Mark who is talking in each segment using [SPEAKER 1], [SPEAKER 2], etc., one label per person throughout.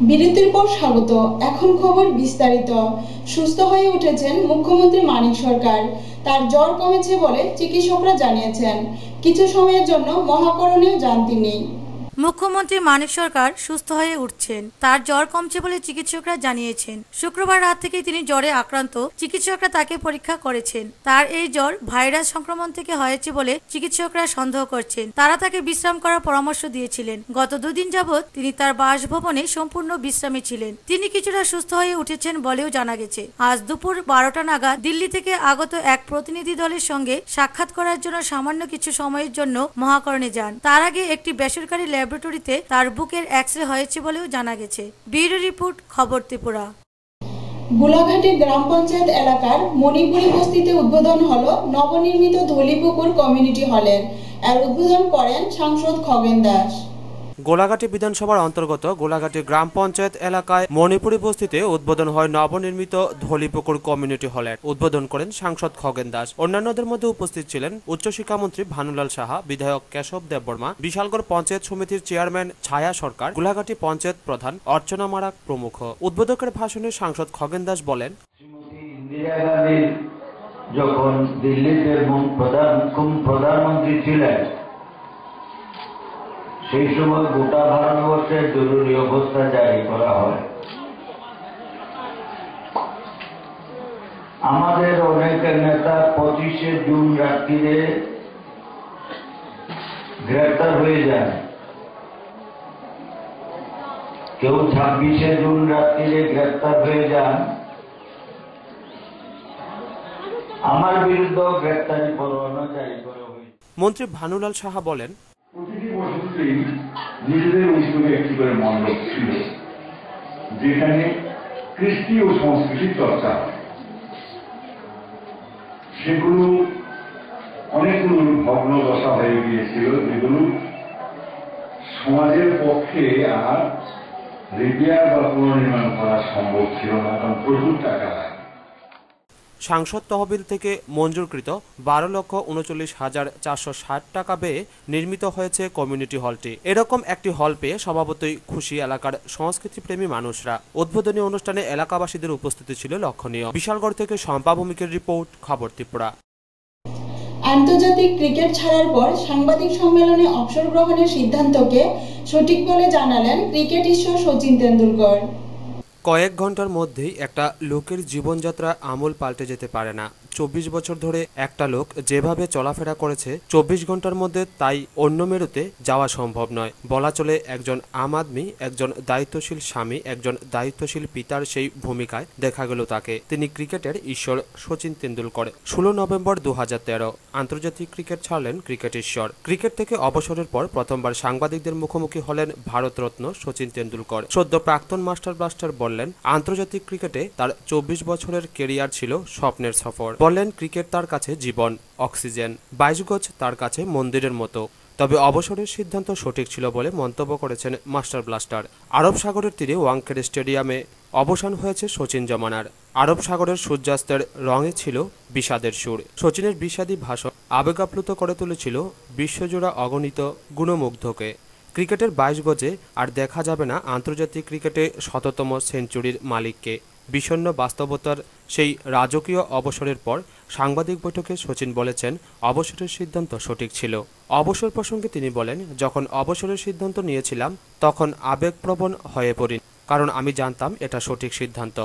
[SPEAKER 1] বিরতির পর স্বাগত। এখন খবর বিস্তারিত। সুস্থ হয়ে উঠেছেন মুখ্যমন্ত্রী মানিক সরকার। তার জ্বর কমেছে বলে চিকিৎসকরা জানিয়েছেন। কিছু সময়ের জন্য মহাকরণেও যান তিনি।
[SPEAKER 2] মুখ্যমন্ত্রী মানিক সরকার সুস্থ হয়ে উঠছেন। তার জ্বর কমছে বলে চিকিৎসকরা জানিয়েছেন। শুক্রবার রাত থেকে তিনি জ্বরে আক্রান্ত। চিকিৎসকরা তাকে পরীক্ষা করেছেন। তার এই জ্বর ভাইরাস সংক্রমণ থেকে হয়েছে বলে চিকিৎসকরা সন্দেহ করছেন। তারা তাকে বিশ্রাম করার পরামর্শ দিয়েছিলেন। গত দুদিন যাবৎ তিনি তার বাসভবনে সম্পূর্ণ বিশ্রামে ছিলেন। তিনি কিছুটা সুস্থ হয়ে উঠেছেন বলেও জানা গেছে। আজ দুপুর 12টা নাগাদ দিল্লি থেকে আগত এক প্রতিনিধি দলের সঙ্গে সাক্ষাৎ করার জন্য সামান্য কিছু সময়ের জন্য মহাকরণে যান। তার আগে একটি বেসরকারি ল্যাবরেটরিতে তার বুকের এক্স-রে হয়েছে বলেও জানা গেছে। ব্যুরো রিপোর্ট, খবর ত্রিপুরা।
[SPEAKER 1] গোলাঘাটের গ্রাম পঞ্চায়েত এলাকার মণিপুরি বস্তিতে উদ্বোধন হলো নবনির্মিত ধলিপুকুর কমিউনিটি হলের। এর উদ্বোধন করেন সাংসদ খগেন দাস।
[SPEAKER 3] গোলাঘাটি বিধানসভার অন্তর্গত গোলাঘাটি গ্রাম পঞ্চায়েত এলাকায় মণিপুরি বস্তিতে উদ্বোধন হয় নবনির্মিত ধলিপুকুর কমিউনিটি হলের। উদ্বোধন করেন সাংসদ খগেন দাস। অন্যান্যদের মধ্যে উপস্থিত ছিলেন উচ্চশিক্ষামন্ত্রী ভানুলাল সাহা, বিধায়ক কেশব দেববর্মা, বিশালগড় পঞ্চায়েত সমিতির চেয়ারম্যান ছায়া সরকার, গোলাঘাটি পঞ্চায়েত প্রধান অর্চনা মারাক প্রমুখ। উদ্বোধকের ভাষণে সাংসদ খগেন দাস বলেন,
[SPEAKER 4] যখন দিল্লিতে প্রধানমন্ত্রী ছিলেন সেই সময় গোটা ভারতবর্ষের জরুরি অবস্থা জারি করা হয়। আমাদের অনেক নেতা 25শে জুন রাত্রিরে গ্রেপ্তার হয়ে যান, কেউ 26শে জুন রাত্রিরে গ্রেপ্তার হয়ে যান। আমার বিরুদ্ধে গ্রেপ্তারি পরোয়ানা জারি করা হয়েছে।
[SPEAKER 3] মন্ত্রী ভানুলাল সাহা বলেন,
[SPEAKER 5] প্রতিটি বছরতেই নিজেদের উদ্যোগে একটি করে মণ্ডপ ছিল, যেখানে কৃষ্টি ও সংস্কৃতির চর্চা হয়। সেগুলো অনেকগুলো ভগ্ন দশা হয়ে গিয়েছিল, যেগুলো সমাজের পক্ষে আর রিপেয়ার বা পুনর্নির্মাণ করা সম্ভব ছিল না, কারণ প্রচুর টাকা লাগে।
[SPEAKER 3] সাংসদ তহবিল থেকে মঞ্জুরকৃত 12,39,460 টাকা ব্যয়ে নির্মিত হয়েছে কমিউনিটি হলটি। এরকম একটি হল পেয়ে স্বভাবতই খুশি এলাকার সংস্কৃতিপ্রেমী মানুষরা। উদ্বোধনী অনুষ্ঠানে এলাকাবাসীদের উপস্থিতি ছিল লক্ষণীয়। বিশালগড় থেকে শম্পা ভৌমিকের রিপোর্ট, খবর ত্রিপুরা।
[SPEAKER 1] আন্তর্জাতিক ক্রিকেট ছাড়ার পর সাংবাদিক সম্মেলনে অবসর গ্রহণের সিদ্ধান্তকে সঠিক বলে জানালেন ক্রিকেট ঈশ্বর শচীন তেন্ডুলকর।
[SPEAKER 3] কয়েক ঘন্টার মধ্যেই একটা লোকের জীবনযাত্রা আমূল পাল্টে যেতে পারে না। 24 বছর ধরে একটা লোক যেভাবে চলাফেরা করেছে 24 ঘন্টার মধ্যে তাই অন্য মেরুতে যাওয়া সম্ভব নয়। বলা চলে একজন আম আদমি, একজন দায়িত্বশীল স্বামী, একজন দায়িত্বশীল পিতার সেই ভূমিকায় দেখা গেল তাকে। তিনি ক্রিকেটের ঈশ্বর শচীন তেন্ডুলকর। 16 নভেম্বর 2013 আন্তর্জাতিক ক্রিকেট ছাড়লেন ক্রিকেট ঈশ্বর। ক্রিকেট থেকে অবসরের পর প্রথমবার সাংবাদিকদের মুখোমুখি হলেন ভারতরত্ন শচীন তেন্ডুলকর। সদ্য প্রাক্তন মাস্টার ব্লাস্টার বললেন, আন্তর্জাতিক ক্রিকেটে তার 24 বছরের কেরিয়ার ছিল স্বপ্নের সফর। বললেন, ক্রিকেট তার কাছে জীবন, অক্সিজেন। 22 গজ তার কাছে মন্দিরের মতো। তবে অবসরের সিদ্ধান্ত সঠিক ছিল বলে মন্তব্য করেছেন মাস্টার ব্লাস্টার। আরব সাগরের তীরে ওয়াংখেড়ে স্টেডিয়ামে অবসান হয়েছে শচীন জমানার। আরব সাগরের সূর্যাস্তের রঙে ছিল বিষাদের সুর। শচীনের বিষাদী ভাষণ আবেগাপ্লুত করে তুলেছিল বিশ্বজোড়া অগণিত গুণমুগ্ধকে। ক্রিকেটের 22 গজে আর দেখা যাবে না আন্তর্জাতিক ক্রিকেটে 100তম সেঞ্চুরির মালিককে। বিষণ্ণ বাস্তবতার সেই রাজকীয় অবসরের পর সাংবাদিক বৈঠকে শচীন বলেছেন, অবসরের সিদ্ধান্ত সঠিক ছিল। অবসর প্রসঙ্গে তিনি বলেন, যখন অবসরের সিদ্ধান্ত নিয়েছিলাম তখন আবেগপ্রবণ হয়ে পড়ি, কারণ আমি জানতাম এটা সঠিক সিদ্ধান্ত।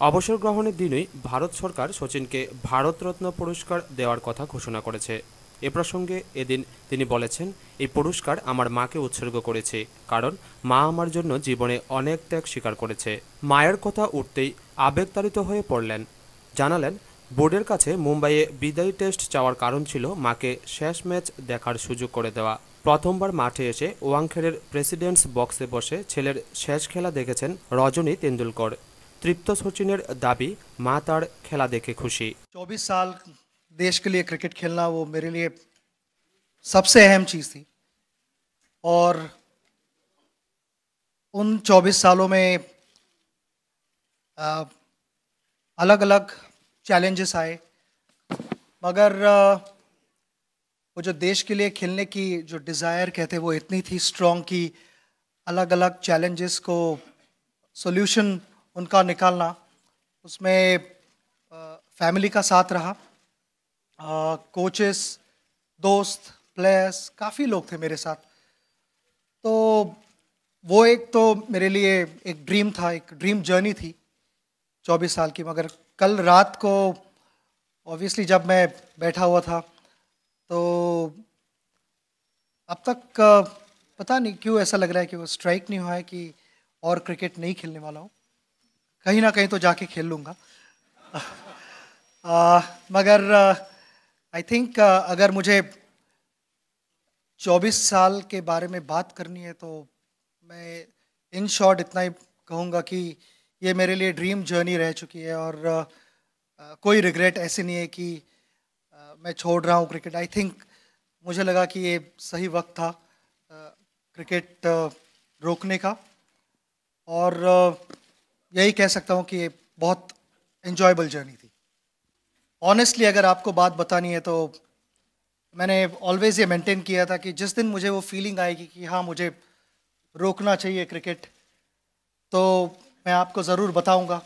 [SPEAKER 3] অবসর গ্রহণের দিনই ভারত সরকার শচীনকে ভারতরত্ন পুরস্কার দেওয়ার কথা ঘোষণা করেছে। এ প্রসঙ্গে এদিন তিনি বলেছেন, এই পুরস্কার আমার মাকে উৎসর্গ করেছি, কারণ মা আমার জন্য জীবনে অনেক ত্যাগ স্বীকার করেছে। মায়ের কথা উঠতেই আবেগতাড়িত হয়ে পড়লেন। জানালেন, বোর্ডের কাছে মুম্বাইয়ে বিদায়ী টেস্ট চাওয়ার কারণ ছিল মাকে শেষ ম্যাচ দেখার সুযোগ করে দেওয়া। প্রথমবার মাঠে এসে ওয়াংখেড়ের প্রেসিডেন্টস বক্সে বসে ছেলের শেষ খেলা দেখেছেন রজনী তেন্ডুলকর। তৃপ্ত শচীনের দাবি, মা তার খেলা দেখে খুশি।
[SPEAKER 6] 24 साल देश के लिए क्रिकेट खेलना वो मेरे लिए सबसे अहम चीज़ थी, और उन 24 सालों में अलग अलग चैलेंजेस आए, मगर वो जो देश के लिए खेलने की जो डिज़ायर कहते वो इतनी थी स्ट्रॉन्ग कि अलग अलग चैलेंजेस को सॉल्यूशन उनका निकालना, उसमें फैमिली का साथ रहा, कोचेस, दोस्त, प्लेयर्स, काफ़ी लोग थे मेरे साथ। तो वो एक तो मेरे लिए एक ड्रीम था, एक ड्रीम जर्नी थी 24 साल की। मगर कल रात को ऑब्वियसली जब मैं बैठा हुआ था तो अब तक पता नहीं क्यों ऐसा लग रहा है कि वो स्ट्राइक नहीं हुआ है कि और क्रिकेट नहीं खेलने वाला हूँ। कहीं ना कहीं तो जाके खेल लूँगा। मगर आई थिंक अगर मुझे 24 साल के बारे में बात करनी है तो मैं इन शॉर्ट इतना ही कहूँगा कि ये मेरे लिए ड्रीम जर्नी रह चुकी है और कोई रिग्रेट ऐसे नहीं है कि मैं छोड़ रहा हूँ क्रिकेट। आई थिंक मुझे लगा कि ये सही वक्त था क्रिकेट रोकने का और यही कह सकता हूँ कि ये बहुत एंजॉयबल जर्नी थी। ऑनेस्टली अगर आपको बात बतानी है तो मैंने ऑलवेज ये मेंटेन किया था कि जिस दिन मुझे वो फीलिंग आएगी कि हाँ मुझे रोकना चाहिए क्रिकेट तो मैं आपको ज़रूर बताऊंगा।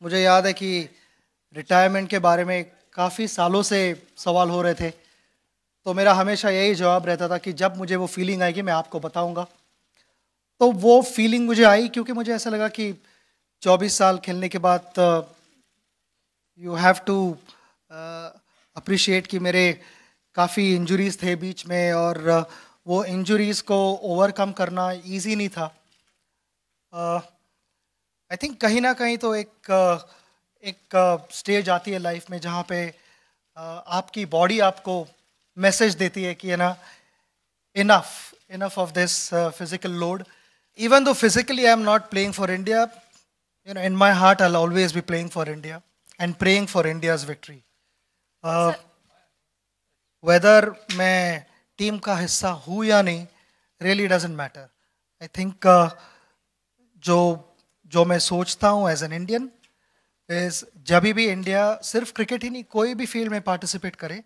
[SPEAKER 6] मुझे याद है कि रिटायरमेंट के बारे में काफ़ी सालों से सवाल हो रहे थे तो मेरा हमेशा यही जवाब रहता था कि जब मुझे वो फीलिंग आएगी मैं आपको बताऊंगा। तो वो फीलिंग मुझे आई क्योंकि मुझे ऐसा लगा कि 24 साल खेलने के बाद यू हैव टू अप्रिशिएट कि मेरे काफ़ी इंजरीज थे बीच में और वो इंजरीज को ओवरकम करना इजी नहीं था। आई थिंक कहीं ना कहीं तो एक स्टेज आती है लाइफ में जहाँ पे आपकी बॉडी आपको मैसेज देती है कि ना enough of this physical load. Even though physically I am not playing for India, you know in my heart I will always be playing for India and praying for India's victory. Whether मैं टीम का हिस्सा हूँ या नहीं really doesn't matter. I think जो मैं सोचता हूँ एज एन इंडियन इज जब भी इंडिया सिर्फ क्रिकेट ही नहीं कोई भी फील्ड में पार्टिसिपेट करे,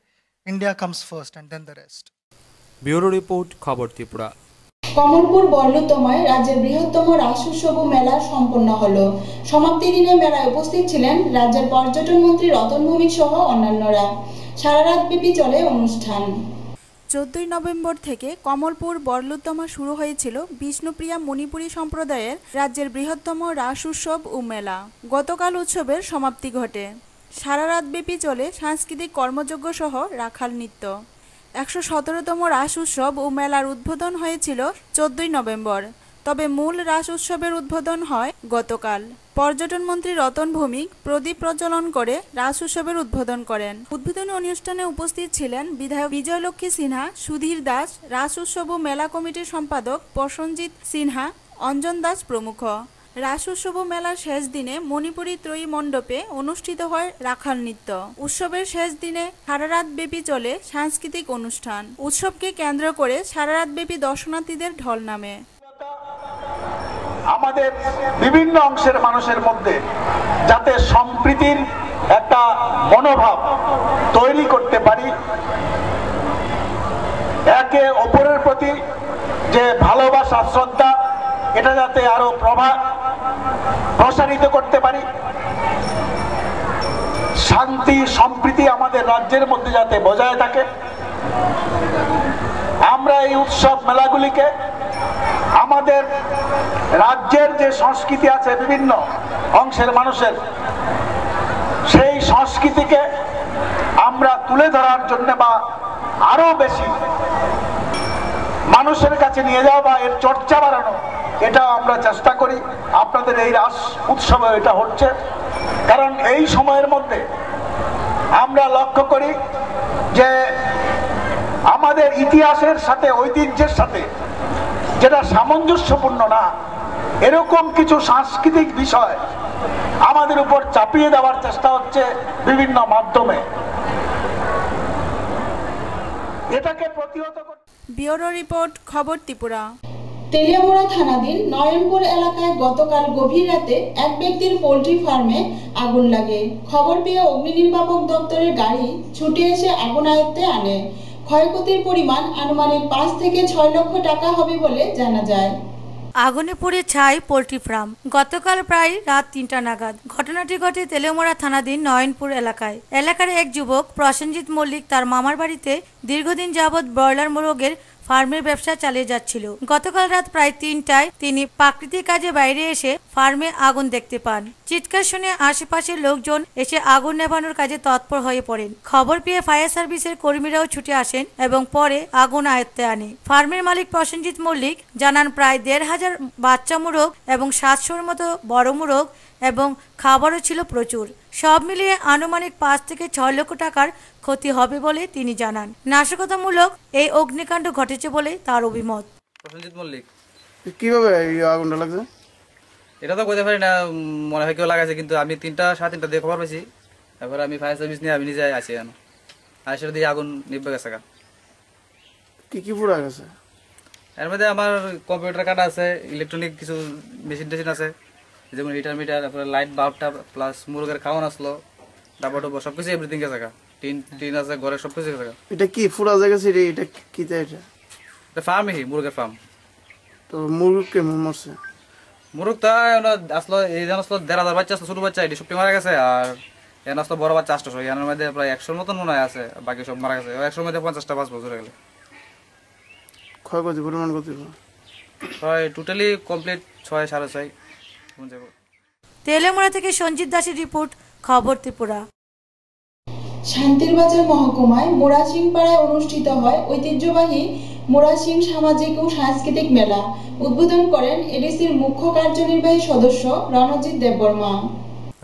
[SPEAKER 6] India comes first and then the rest.
[SPEAKER 3] Bureau report, খবর ত্রিপুরা।
[SPEAKER 1] কমলপুর বর্লুতমায় রাজ্যের বৃহত্তম রাস উৎসব মেলা সম্পন্ন হলো। সমাপ্তি দিনে মেলায় উপস্থিত ছিলেন রাজ্যের পর্যটন মন্ত্রী রতন ভৌমিক সহ অন্যান্যরা। সারা রাত ব্যাপী চলে অনুষ্ঠান।
[SPEAKER 7] 14 নভেম্বর থেকে কমলপুর বরলুতমা শুরু হয়েছিল বিষ্ণুপ্রিয়া মণিপুরী সম্প্রদায়ের রাজ্যের বৃহত্তম রাস উৎসব ও মেলা। গতকাল উৎসবের সমাপ্তি ঘটে। সারা রাত ব্যাপী চলে সাংস্কৃতিক কর্মযজ্ঞ সহ রাখাল নৃত্য। 117তম রাস উৎসব ও মেলার উদ্বোধন হয়েছিল 14 নভেম্বর, তবে মূল রাস উৎসবের উদ্বোধন হয় গতকাল। পর্যটন মন্ত্রী রতন ভৌমিক প্রদীপ প্রজ্বলন করে রাস উৎসবের উদ্বোধন করেন। উদ্বোধনী অনুষ্ঠানে উপস্থিত ছিলেন বিধায়ক বিজয়লক্ষ্মী সিনহা, সুধীর দাস, রাস উৎসব ও মেলা কমিটির সম্পাদক প্রসেনজিৎ সিনহা, অঞ্জন দাস প্রমুখ। রাস উৎসব ও মেলার শেষ দিনে মণিপুরী ত্রয়ী মণ্ডপে অনুষ্ঠিত হয় রাখাল নৃত্য। উৎসবের শেষ দিনে সারা রাত ব্যাপী চলে সাংস্কৃতিক অনুষ্ঠান। উৎসবকে কেন্দ্র করে সারা রাত ব্যাপী দর্শনার্থীদের ঢল নামে।
[SPEAKER 8] আমাদের বিভিন্ন অংশের মানুষের মধ্যে যাতে সম্প্রীতির একটা মনোভাব তৈরি করতে পারি, একে অপরের প্রতি যে ভালোবাসা শ্রদ্ধা এটা যাতে আরো প্রসারিত করতে পারি, শান্তি সম্প্রীতি আমাদের রাজ্যের মধ্যে যাতে বজায় থাকে, আমরা এই উৎসব মেলাগুলিকে আমাদের রাজ্যের যে সংস্কৃতি আছে বিভিন্ন অংশের মানুষের সেই সংস্কৃতিকে আমরা তুলে ধরার জন্য বা আরো বেশি মানুষের কাছে নিয়ে যাওয়া বা এর চর্চা বাড়ানো, এটা আমরা চেষ্টা করি। আপনাদের এই রাস উৎসবে এটা হচ্ছে, কারণ এই সময়ের মধ্যে আমরা লক্ষ্য করি যে আমাদের ইতিহাসের সাথে ঐতিহ্যের সাথে যেটা সামঞ্জস্যপূর্ণ না এরকম কিছু সাংস্কৃতিক বিষয় আমাদের উপর চাপিয়ে দেওয়ার চেষ্টা হচ্ছে বিভিন্ন মাধ্যমে। এটাকে প্রতিহত করতে
[SPEAKER 7] ব্যুরো রিপোর্ট, খবর ত্রিপুরা।
[SPEAKER 1] তেলিয়ামুড়া থানাধীন নয়নপুর এলাকায় গতকাল গভীর রাতে এক ব্যক্তির পোল্ট্রি ফার্মে আগুন লাগে। খবর পেয়ে অগ্নি নির্বাপক দপ্তরের গাড়ি ছুটে এসে আগুন আয়ত্তে আনে। ক্ষয়ক্ষতির পরিমাণ আনুমানিক 5 থেকে 6 লক্ষ টাকা হবে বলে জানা যায়।
[SPEAKER 2] আগুনে পুড়ে ছাই পোল্ট্রি ফার্ম। গতকাল প্রায় রাত ৩টা নাগাদ ঘটনাটি ঘটে তেলেমোড়া থানাধীন নয়নপুর এলাকার এক যুবক প্রসেনজিৎ মল্লিক তার মামার বাড়িতে দীর্ঘদিন যাবৎ ব্রয়লার মোরগের ফার্মের ব্যবসা চালিয়ে যাচ্ছিল। গতকাল রাত প্রায় ৩টায় তিনি প্রাকৃতিক কাজে বাইরে এসে ফার্মে আগুন দেখতে পান। চিৎকার শুনে আশেপাশের লোকজন এসে আগুন নেভানোর কাজে তৎপর হয়ে পড়েন। খবর পেয়ে ফায়ার সার্ভিসের কর্মীরাও ছুটে আসেন এবং পরে আগুন আয়ত্তে আনে। ফার্মের মালিক প্রসেনজিৎ মল্লিক জানান, প্রায় ১৫০০ বাচ্চা মোরগ এবং ৭০০-র মতো বড় মোরগ এবং খাবারও ছিল প্রচুর। সব মিলিয়ে আনুমানিক ৫ থেকে ৬ লক্ষ টাকার ক্ষতি হবে বলে তিনি জানান। নাশকতামূলক এই অগ্নিকাণ্ড ঘটেছে বলে তার অভিমত।
[SPEAKER 9] প্রসেনজিৎ মল্লিক।
[SPEAKER 10] কিভাবে এই আগুনটা লাগছে
[SPEAKER 9] এটা তো বলতে পারি না, মনে হয় কেউ লাগাইছে, কিন্তু আমি ৩টা সাড়ে ৩টা দিয়ে খবর পেয়েছি। তারপরে আমি ফায়ার সার্ভিস নিয়ে আমি নিজে আসি, আসলে দিয়ে আগুন নিভে গেছে।
[SPEAKER 10] কি কি পুরা গেছে?
[SPEAKER 9] এর মধ্যে আমার কম্পিউটার কাটা আছে, ইলেকট্রনিক কিছু মেশিন টেশিন আছে, যেমন হিটার মিটার, তারপরে লাইট বাল্বটা প্লাস মুরগের খাওয়ান আসলো, ডাবা ডুবো সবকিছু এভরিথিং গেছে। টিন আছে ঘরে, সবকিছু গেছে।
[SPEAKER 10] এটা কি পুরা গেছে? এটা কি?
[SPEAKER 9] এটা ফার্মই, মুরগের ফার্ম।
[SPEAKER 10] তো মুরগ কেমন মরছে?
[SPEAKER 9] মুরগ তো আসলো, এই জন আসলো ১৫০০ বাচ্চা আসলো, ছোট বাচ্চা, এটি সবটি মারা গেছে। আর এখানে আসলো বড় বাচ্চা ৮০০। এর মধ্যে প্রায় ১০০-র মতন মনে হয় আছে, বাকি সব মারা গেছে। ১০০-র মধ্যে ৫০টা বাঁচবো ধরে গেলে।
[SPEAKER 10] ক্ষয়ক্ষতি পরিমাণ কত?
[SPEAKER 9] প্রায় টোটালি কমপ্লিট ৬-৬.৫।
[SPEAKER 2] তেলেমোড়া থেকে সঞ্জিত দাসের রিপোর্ট, খবর ত্রিপুরা।
[SPEAKER 1] শান্তিরবাজার মহকুমায় মুরাসিং পাড়ায় অনুষ্ঠিত হয় ঐতিহ্যবাহী মুরাসিং সামাজিক ও সাংস্কৃতিক মেলা। উদ্বোধন করেন এডিসির মুখ্য কার্যনির্বাহী সদস্য রণজিৎ দেববর্মা।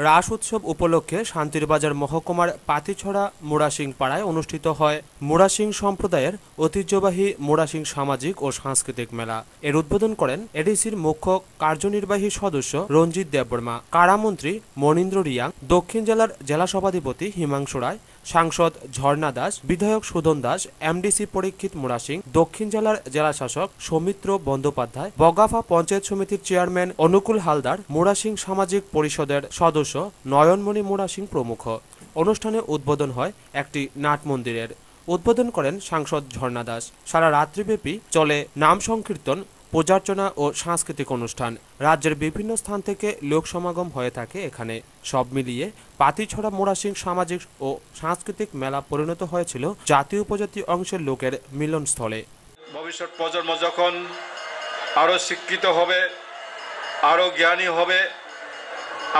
[SPEAKER 3] রাস উৎসব উপলক্ষে শান্তিরবাজার মহকুমার পাতিছড়া মুরাসিং পাড়ায় অনুষ্ঠিত হয় মুরাসিং সম্প্রদায়ের ঐতিহ্যবাহী মুরাসিং সামাজিক ও সাংস্কৃতিক মেলা। এর উদ্বোধন করেন এডিসির মুখ্য কার্যনির্বাহী সদস্য রঞ্জিত দেববর্মা, কারামন্ত্রী মনীন্দ্র রিয়াং, দক্ষিণ জেলার জেলা সভাধিপতি হিমাংশু রায়, সাংসদ ঝর্ণা দাস, বিধায়ক সুধন দাস, এমডিসি পরীক্ষিত মুরাসিং, দক্ষিণ জেলার জেলাশাসক সৌমিত্র বন্দ্যোপাধ্যায়, বগাফা পঞ্চায়েত সমিতির চেয়ারম্যান অনুকূল হালদার, মুরাসিং সামাজিক পরিষদের সদস্য নয়নমণি মুরাসিং প্রমুখ। অনুষ্ঠানে উদ্বোধন হয় একটি নাট মন্দিরের। উদ্বোধন করেন সাংসদ ঝর্ণা দাস। সারা রাত্রিব্যাপী চলে নাম সংকীর্তন, পূজার্চনা ও সাংস্কৃতিক অনুষ্ঠান। রাজ্যের বিভিন্ন স্থান থেকে লোক সমাগম হয়ে থাকে এখানে। সব মিলিয়ে পাতিছড়া মুরাসিং সামাজিক ও সাংস্কৃতিক মেলা পরিণত হয়েছিল জাতীয় উপজাতি অংশের লোকের মিলনস্থলে।
[SPEAKER 11] ভবিষ্যৎ প্রজন্ম যখন আরও শিক্ষিত হবে, আরও জ্ঞানী হবে,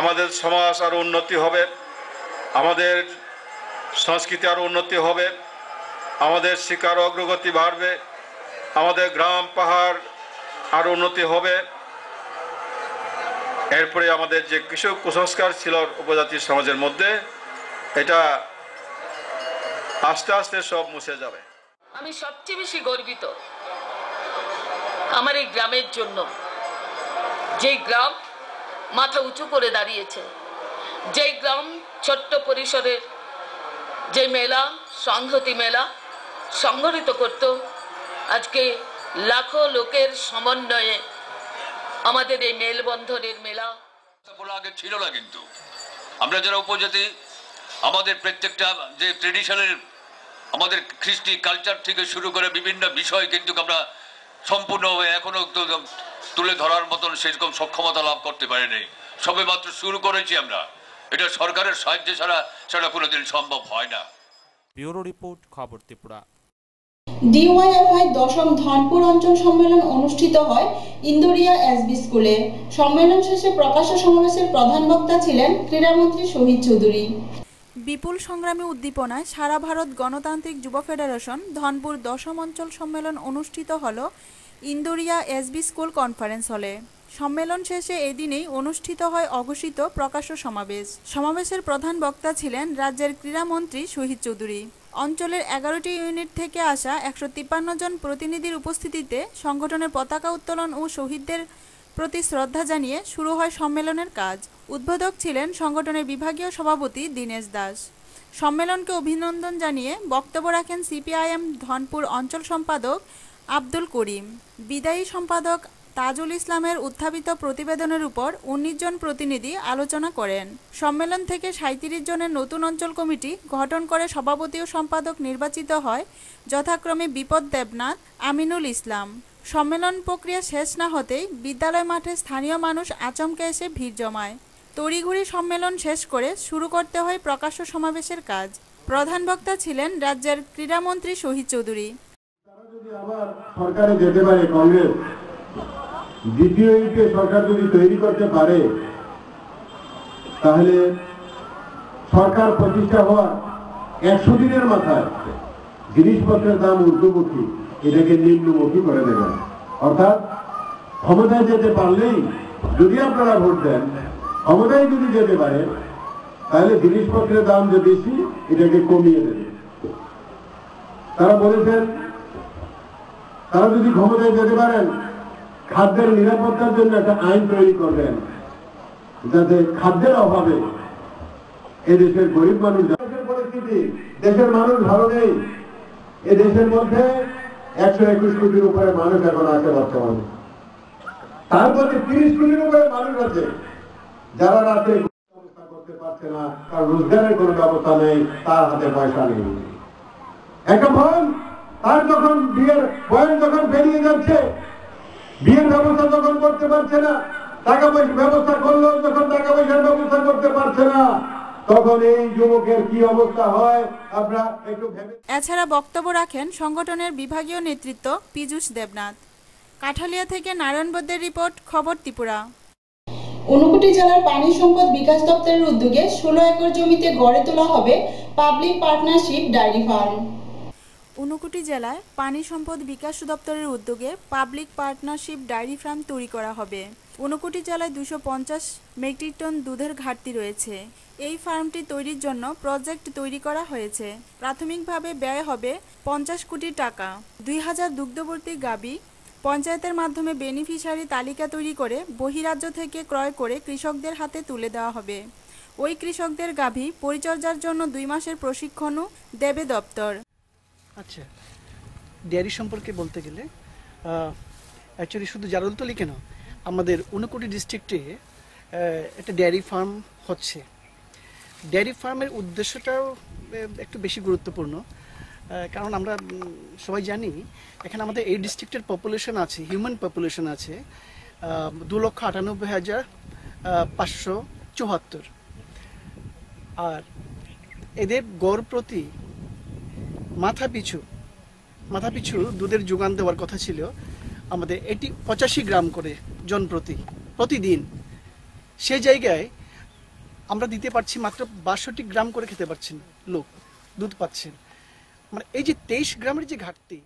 [SPEAKER 11] আমাদের সমাজ আরও উন্নতি হবে, আমাদের সংস্কৃতি আরও উন্নতি হবে, আমাদের শিক্ষার অগ্রগতি বাড়বে, আমাদের গ্রাম পাহাড় আরও উন্নতি হবে। এরপরে আমাদের যে কিছু কুসংস্কার ছিল উপজাতি সমাজের মধ্যে, এটা আস্তে আস্তে সব মুছে যাবে।
[SPEAKER 12] আমি সবচেয়ে বেশি গর্বিত আমার এই গ্রামের জন্য, যেই গ্রাম মাথা উঁচু করে দাঁড়িয়েছে, যেই গ্রাম ছোট্ট পরিসরের যে মেলা, সংহতি মেলা সংগঠিত করত, আজকে লাখো লোকের সমন্বয়ে আমাদের এই মেলবন্ধনের মেলা
[SPEAKER 13] আগে ছিল না। কিন্তু আমরা যারা উপজাতি, আমাদের প্রত্যেকটা যে ট্রেডিশনের, আমাদের কৃষ্টি কালচার থেকে শুরু করে বিভিন্ন বিষয় কিন্তু আমরা সম্পূর্ণভাবে এখনো তুলে ধরার মতন সেরকম সক্ষমতা লাভ করতে পারিনি। সবে মাত্র শুরু করেছি আমরা। এটা সরকারের সাহায্য ছাড়া সেটা কোনোদিন সম্ভব হয় না।
[SPEAKER 3] ব্যুরো রিপোর্ট, খবর ত্রিপুরা।
[SPEAKER 1] ডিওয়াইএফআই ১০ম ধনপুর অঞ্চল সম্মেলন অনুষ্ঠিত হয় ইন্দোরিয়া এসবি স্কুলে। সম্মেলন শেষে প্রকাশ্য সমাবেশের প্রধান বক্তা ছিলেন ক্রীড়ামন্ত্রী শহীদ চৌধুরী।
[SPEAKER 7] বিপুল সংগ্রামী উদ্দীপনায় সারা ভারত গণতান্ত্রিক যুব ফেডারেশন ধনপুর ১০ম অঞ্চল সম্মেলন অনুষ্ঠিত হল ইন্দোরিয়া এসবি স্কুল কনফারেন্স হলে। সম্মেলন শেষে এদিনেই অনুষ্ঠিত হয় অঘোষিত প্রকাশ্য সমাবেশ। সমাবেশের প্রধান বক্তা ছিলেন রাজ্যের ক্রীড়ামন্ত্রী শহীদ চৌধুরী। অঞ্চলের ১১টি ইউনিট থেকে আসা ১৫৩ জন প্রতিনিধির উপস্থিতিতে সংগঠনের পতাকা উত্তোলন ও শহীদদের প্রতি শ্রদ্ধা জানিয়ে শুরু হয় সম্মেলনের কাজ। উদ্বোধক ছিলেন সংগঠনের বিভাগীয় সভাপতি দীনেশ দাস। সম্মেলনকে অভিনন্দন জানিয়ে বক্তব্য রাখেন সিপিআইএম ধনপুর অঞ্চল সম্পাদক আব্দুল করিম। বিদায়ী সম্পাদক তাজুল ইসলামের উত্থাপিত প্রতিবেদনের উপর ১৯ জন প্রতিনিধি আলোচনা করেন। সম্মেলন থেকে ৩৭ জনের নতুন অঞ্চল কমিটি গঠন করে সভাপতি ও সম্পাদক নির্বাচিত হয় যথাক্রমে বিপদ দেবনাথ, আমিনুল ইসলাম, সম্মেলন প্রক্রিয়া শেষ না হতেই বিদ্যালয় মাঠে স্থানীয় মানুষ আচমকা এসে ভিড় জমায়। তড়িঘড়ি সম্মেলন শেষ করে শুরু করতে হয় প্রকাশ্য সমাবেশের কাজ। প্রধান বক্তা ছিলেন রাজ্যের ক্রীড়ামন্ত্রী শহীদ চৌধুরী।
[SPEAKER 14] আবার সরকারে যেতে পারে কংগ্রেস, দ্বিতীয় ইউপিএ সরকার যদি তৈরি করতে পারে, তাহলে সরকার প্রতিষ্ঠা হওয়ার 100 দিনের মাথায় জিনিসপত্রের দাম ঊর্ধ্বমুখী, এটাকে নিম্নমুখী করে দেবেন। অর্থাৎ ক্ষমতায় যেতে পারলেই, যদি আপনারা ভোট দেন, ক্ষমতায় যদি যেতে পারে, তাহলে জিনিসপত্রের দাম যে বেশি, এটাকে কমিয়ে দেবে। তারা বলেছেন তারা যদি ক্ষমতায় যেতে পারেন, খাদ্যের নিরাপত্তার জন্য একটা আইন তৈরি করবেন, যাতে খাদ্যের অভাবে এদেশের গরিব মানুষ, পরিস্থিতি, দেশের মানুষ ভালো নেই। এ দেশের মধ্যে 121 কোটির উপরে মানুষ এখন আছে বর্তমানে। তার মধ্যে 30 কোটির উপরে মানুষ আছে যারা রাতে ব্যবস্থা করতে পারছে না, কারণ রোজগারের কোনো ব্যবস্থা নেই, তার হাতে পয়সা নেই। একটা বোন, তার যখন বিয়ের বয়স যখন বেরিয়ে যাচ্ছে, বিয়ের ব্যবস্থা যখন করতে পারছে না, টাকা পয়সা ব্যবস্থা করলেও যখন টাকা পয়সার ব্যবস্থা করতে পারছে না, তখন এই যুবকের কি অবস্থা হয় আপনারা একটু ভেবে।
[SPEAKER 7] এছাড়া বক্তব্য রাখেন সংগঠনের বিভাগীয় নেতৃত্ব পীযূষ দেবনাথ। কাঠালিয়া থেকে নারায়ণ বৈদ্যের রিপোর্ট, খবর ত্রিপুরা।
[SPEAKER 1] ঊনকোটি জেলার পানি সম্পদ বিকাশ দপ্তরের উদ্যোগে 16 একর জমিতে গড়ে তোলা হবে public partnership dairy farm.
[SPEAKER 7] Unakoti জেলায় পানি সম্পদ বিকাশ দপ্তরের উদ্যোগে পাবলিক পার্টনারশিপ ডায়েরি ফার্ম তৈরি করা হবে। ঊনকোটি জেলায় 250 মেট্রিক টন দুধের ঘাটতি রয়েছে। এই ফার্মটি তৈরির জন্য প্রজেক্ট তৈরি করা হয়েছে। প্রাথমিকভাবে ব্যয় হবে 50 কোটি টাকা। 2000 দুগ্ধবর্তী গাভী পঞ্চায়েতের মাধ্যমে বেনিফিশিয়ারি তালিকা তৈরি করে বহিরাজ্য থেকে ক্রয় করে কৃষকদের হাতে তুলে দেওয়া হবে। ওই কৃষকদের গাভী পরিচর্যার জন্য 2 মাসের প্রশিক্ষণও দেবে দপ্তর।
[SPEAKER 15] আচ্ছা, ডেয়ারি সম্পর্কে বলতে গেলে অ্যাকচুয়ালি শুধু জারুলতলি কেন, আমাদের ঊনকোটি ডিস্ট্রিক্টে একটা ডেয়ারি ফার্ম হচ্ছে। ডেয়ারি ফার্মের উদ্দেশ্যটাও একটু বেশি গুরুত্বপূর্ণ, কারণ আমরা সবাই জানি এখানে আমাদের এই ডিস্ট্রিক্টের পপুলেশন আছে, হিউম্যান পপুলেশন আছে 2,98,574। আর এদের গড় প্রতি মাথা পিছু দুধের যোগান দেওয়ার কথা ছিল আমাদের 85 গ্রাম করে জন প্রতিদিন। সেই জায়গায় আমরা দিতে পারছি মাত্র 62 গ্রাম করে খেতে পারছেন লোক, দুধ পাচ্ছেন। মানে এই যে 23 গ্রামের যে ঘাটতি।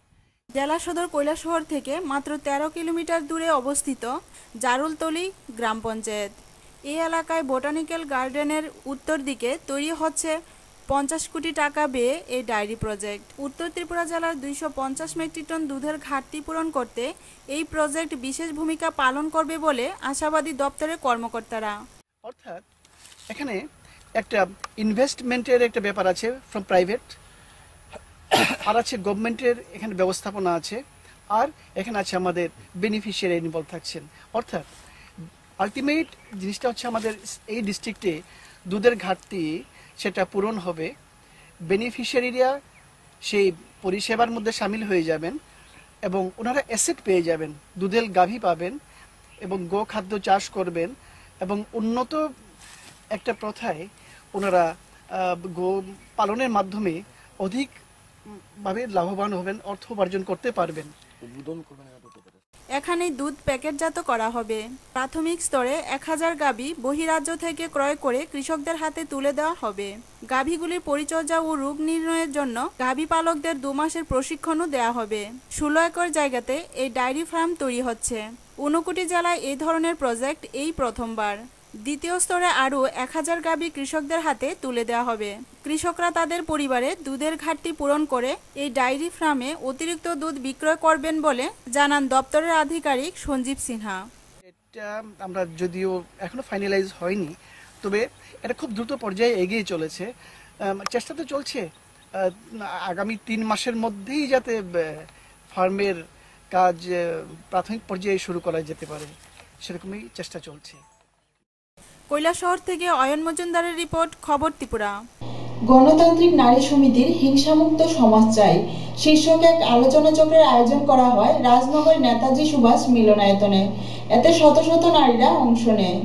[SPEAKER 7] জেলা সদর কৈলাসহর থেকে মাত্র 13 কিলোমিটার দূরে অবস্থিত জারুলতলি গ্রাম পঞ্চায়েত। এই এলাকায় বোটানিক্যাল গার্ডেনের উত্তর দিকে তৈরি হচ্ছে 50 কোটি টাকা ব্যয়ে এই ডায়েরি প্রজেক্ট। উত্তর ত্রিপুরা জেলার 250 মেট্রিক টন দুধের ঘাটতি পূরণ করতে এই প্রজেক্ট বিশেষ ভূমিকা পালন করবে বলে আশাবাদী দপ্তরের কর্মকর্তারা।
[SPEAKER 15] অর্থাৎ এখানে একটা ইনভেস্টমেন্টের একটা ব্যাপার আছে ফ্রম প্রাইভেট, আর আছে গভর্নমেন্টের এখানে ব্যবস্থাপনা আছে, আর এখানে আছে আমাদের বেনিফিশিয়ারি ইনভলভ থাকছেন। অর্থাৎ আলটিমেট জিনিসটা হচ্ছে আমাদের এই ডিস্ট্রিক্টে দুধের ঘাটতি সেটা পূরণ হবে। বেনিফিশিয়ারিরা সেই পরিষেবার মধ্যে সামিল হয়ে যাবেন এবং ওনারা অ্যাসেট পেয়ে যাবেন, দুধের গাভী পাবেন এবং গোখাদ্য চাষ করবেন এবং উন্নত একটা প্রথায় ওনারা গো পালনের মাধ্যমে অধিকভাবে লাভবান হবেন, অর্থ উপার্জন করতে পারবেন।
[SPEAKER 7] এখানে দুধ প্যাকেটজাত করা হবে। প্রাথমিক স্তরে 1000 গাভী বহিরাজ্য থেকে ক্রয় করে কৃষকদের হাতে তুলে দেওয়া হবে। গাভীগুলির পরিচর্যা ও রোগ নির্ণয়ের জন্য গাভী পালকদের 2 মাসের প্রশিক্ষণও দেওয়া হবে। 16 একর জায়গাতে এই ডায়েরি ফার্ম তৈরি হচ্ছে। ঊনকোটি জেলায় এই ধরনের প্রজেক্ট এই প্রথমবার। দ্বিতীয় স্তরে আরও 1000 গাভী কৃষকদের হাতে তুলে দেওয়া হবে। কৃষকরা তাদের পরিবারে দুধের ঘাটতি পূরণ করে এই ডায়েরি ফার্মে অতিরিক্ত দুধ বিক্রয় করবেন বলে জানান দপ্তরের আধিকারিক সঞ্জীব সিনহা।
[SPEAKER 15] এটা আমরা যদিও এখনো ফাইনালাইজ হয়নি, তবে এটা খুব দ্রুত পর্যায়ে এগিয়ে চলেছে। চেষ্টা তো চলছে আগামী 3 মাসের মধ্যেই যাতে ফার্মের কাজ প্রাথমিক পর্যায়ে শুরু করা যেতে পারে, সেরকমই চেষ্টা চলছে।
[SPEAKER 7] কৈলাসহর থেকে অয়ন মজুমদারের রিপোর্ট, খবর ত্রিপুরা।
[SPEAKER 1] গণতান্ত্রিক নারী সমিতির হিংসামুক্ত সমাজ চাই শীর্ষক এক আলোচনা চক্রের আয়োজন করা হয় রাজনগর নেতাজি সুভাষ মিলনায়তনে। এতে শত শত নারীরা অংশ নেয়।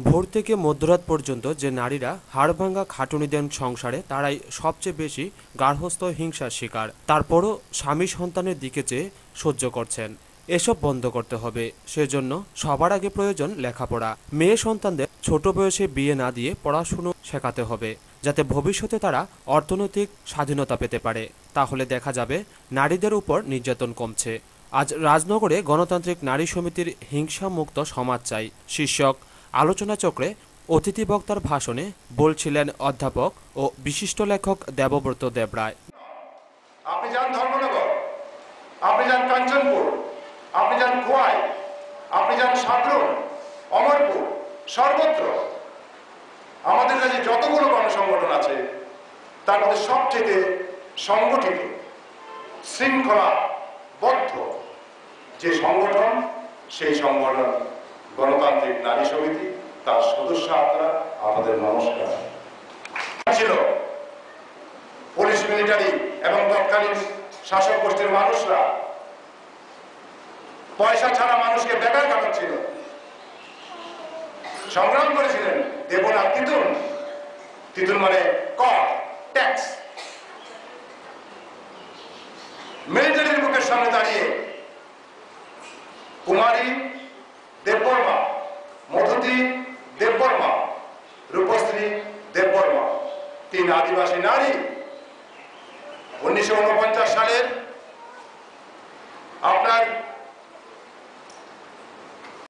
[SPEAKER 3] ভোর থেকে মধ্যরাত পর্যন্ত যে নারীরা হাড়ভাঙ্গা খাটুনি দেন সংসারে, তারাই সবচেয়ে বেশি গার্হস্থ্য হিংসার শিকার। তারপরও স্বামী সন্তানের দিকে চেয়ে সহ্য করছেন। এসব বন্ধ করতে হবে। সেজন্য সবার আগে প্রয়োজন লেখাপড়া। মেয়ে সন্তানদের ছোট বয়সে বিয়ে না দিয়ে পড়াশুনো শেখাতে হবে, যাতে ভবিষ্যতে তারা অর্থনৈতিক স্বাধীনতা পেতে পারে। তাহলে দেখা যাবে নারীদের উপর নির্যাতন কমছে। আজ রাজনগরে গণতান্ত্রিক নারী সমিতির হিংসামুক্ত সমাজ চাই শীর্ষক আলোচনা চক্রে অতিথি বক্তার ভাষণে বলছিলেন অধ্যাপক ও বিশিষ্ট লেখক দেবব্রত দেবরায়।
[SPEAKER 16] আপনি যান ধর্মনগর, আপনি যান কাঞ্চনপুর, আপনি যান খোয়াই, আপনি যান সাবরুম, অমরপুর, সর্বত্র আমাদের কাছে যতগুলো গণসংগঠন আছে তার মধ্যে সবচেয়ে সংগঠিত, শৃঙ্খলাবদ্ধ যে সংগঠন, সেই সংগঠন গণতান্ত্রিক নারী সমিতি। তার সদস্য আপনারা, আপনাদের নমস্কার। ছিল পুলিশ, মিলিটারি এবং তৎকালীন শাসক গোষ্ঠীর মানুষরা পয়সা ছাড়া মানুষকে বেকার কাটাচ্ছিল, সংগ্রাম করেছিলেন। দেব না তিতুল, তিতুল মানে কর, ট্যাক্স। মিলিটারির বুকের সামনে দাঁড়িয়ে কুমারী দেববর্মা, মধুতি দেববর্মা, রূপশ্রী দেববর্মা, 3 আদিবাসী নারী 1949 সালের আপনার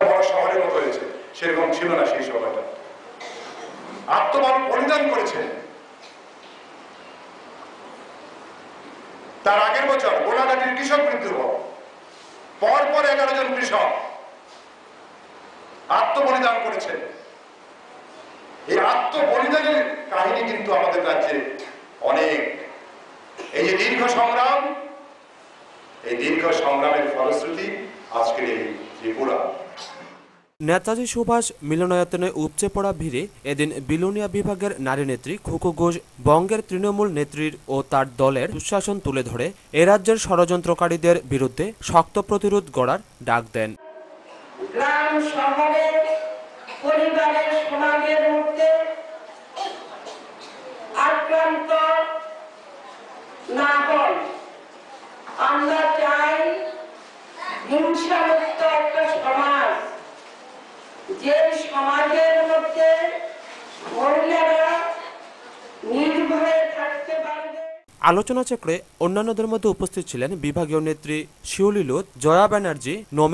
[SPEAKER 16] বড় শহরের মতো হয়েছে, সেরকম ছিল না সেই সময়টা। আত্মবলিদান করেছেন। তার আগের বছর গোলাঘাটের কৃষক বিদ্রোহ, পরপর 11 জন কৃষক আত্মবলিদান করেছেন। এই আত্মবলিদানের কাহিনী কিন্তু আমাদের রাজ্যে অনেক। এই যে দীর্ঘ সংগ্রাম, এই দীর্ঘ সংগ্রামের ফলশ্রুতি আজকের এই ত্রিপুরা।
[SPEAKER 3] নেতাজি সুভাষ মিলনায়তনে উপচে পড়া ভিড়ে এদিন বিলোনিয়া বিভাগের নারী নেত্রী খুকু ঘোষ বঙ্গের তৃণমূল নেত্রীর ও তার দলের দুঃশাসন তুলে ধরে এ রাজ্যের ষড়যন্ত্রকারীদের বিরুদ্ধে শক্ত প্রতিরোধ গড়ার ডাক দেন।
[SPEAKER 17] গ্রাম শহরে পরিবারের সমাজের মধ্যে আক্রান্ত না হয়। আমরা চাই হিংসামুক্ত একটা সমাজ, যে সমাজের মধ্যে মহিলারা নির্ভয়ে থাকতে পারবে।
[SPEAKER 3] আলোচনা চক্রে অন্যান্যদের মধ্যে উপস্থিত ছিলেন বিভাগীয় নেত্রী শিউলি লুত, জয়া ব্যানার্জি, নমিতা